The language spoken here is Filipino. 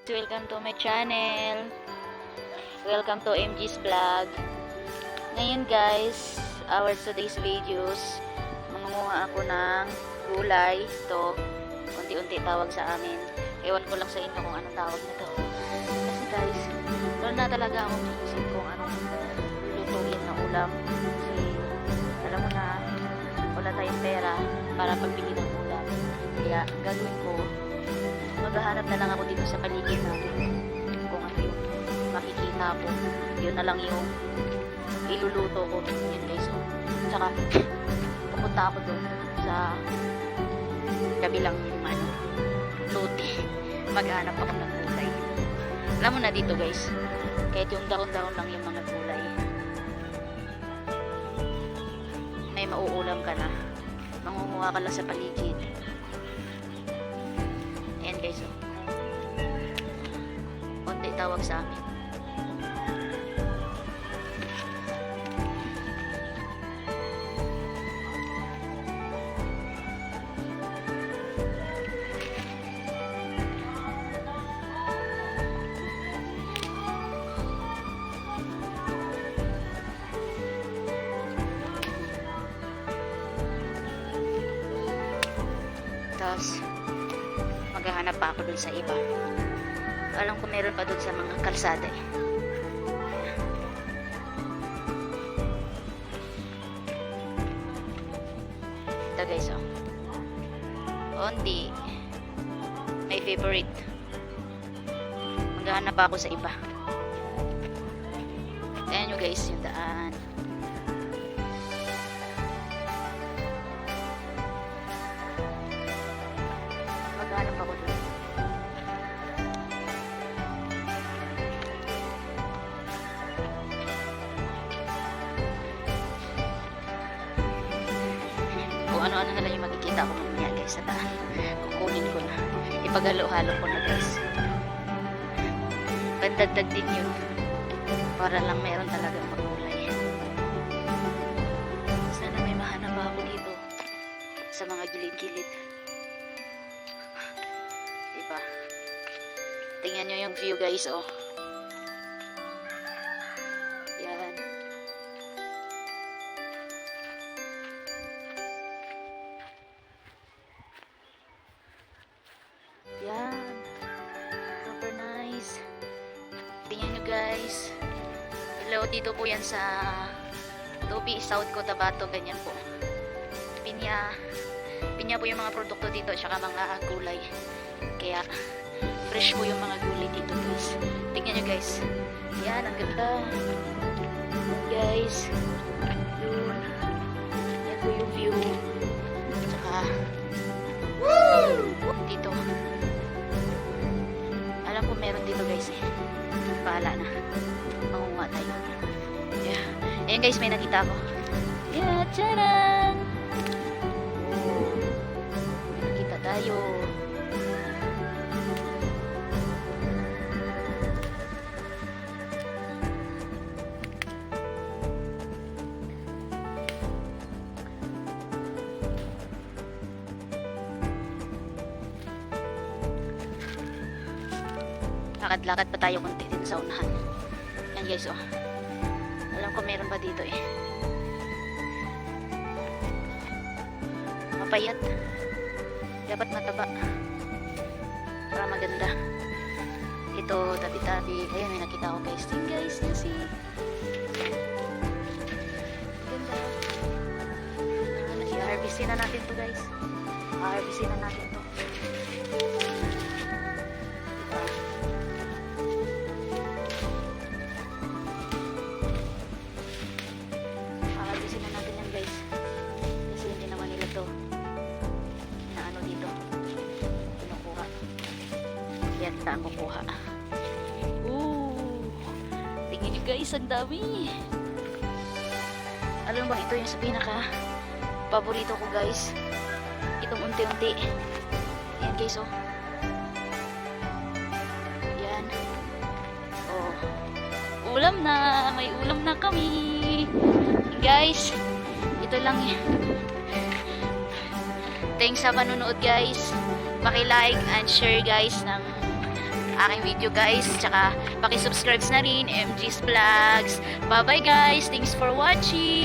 Welcome to my channel. Welcome to MG's Vlog. Ngayon guys, our today's videos, mangunguha ako ng gulay. Ito, unti-unti tawag sa amin. Ewan ko lang sa inyo kung anong tawag nito. Kasi guys, wala na talaga akong isip kung anong lulutuin na ulam. Kasi alam mo na, wala tayong pera para pagbili ng ulam. Kaya ang gagawin ko, maghahanap na lang ako dito sa paligid natin kung ano yung makikita ko, yun na lang yung iluluto ko. Yun guys, so, tsaka pupunta ako doon sa kabilang lote, maghahanap ako ng gulay. Alam mo na dito guys, kahit yung daon-daon lang yung mga gulay, may mauulam ka na, mangunguha ka lang sa paligid. Ayan guys, oh. Konti tawag sa amin. Tapos maghahanap pa ako dun sa iba. Alam ko meron pa dun sa mga kalsada eh. Ito guys, oh. Ondi, my favorite. Maghahanap pa ako sa iba. Ayan nyo guys, yung daan. Maghahanap ako dun. Kung ano-ano na lang yung makikita ko mamaya guys sa daan. Kukunin ko na. Ipagalo-halo ko na guys. Pandagdag din yun. Para lang meron talagang magulay. Sana may mahanap ako dito sa mga gilid-gilid. Diba? Tingnan nyo yung view guys, oh. Yan. Yan. Super nice. Tingnan nyo guys. Hello, dito po yan sa Tubi, South Cotabato, ganyan po. Pinya po yung mga produkto dito, tsaka mga gulay. Kaya, fresh po yung mga gulay dito guys. Tingnan nyo guys. Yan, ang ganda. Guys. Yun. Yan po yung view. Tsaka, dito. Alam ko meron dito guys eh. Bahala na. Mangunga tayo. Yeah. Ayan guys, may nakita ako. Yeah, tcharan! Oh. May nakita tayo. Lakad-lakad pa tayo konti din sa unahan. Yan guys, oh. Alam ko meron pa dito eh. Mapayat. Dapat mataba. Para maganda. Ito, tabi-tabi. Ayun, may nakita ko guys. Tingnan guys, yan si. Ganda. I-harvestin na natin to guys. I-harvestin na natin to. Kita ang kukuha. Tingnan nyo guys, ang dami. Alam mo ba, ito yung sa pinaka paborito ko guys. Itong unti-unti. Ayan guys, oh. Ayan. Oh. Ulam na. May ulam na kami. Guys, ito lang yan. Thanks sa panonood guys. Paki-like and share guys ng aking video guys. Tsaka, pakisubscribe na rin, MG's Vlogs. Bye-bye guys. Thanks for watching.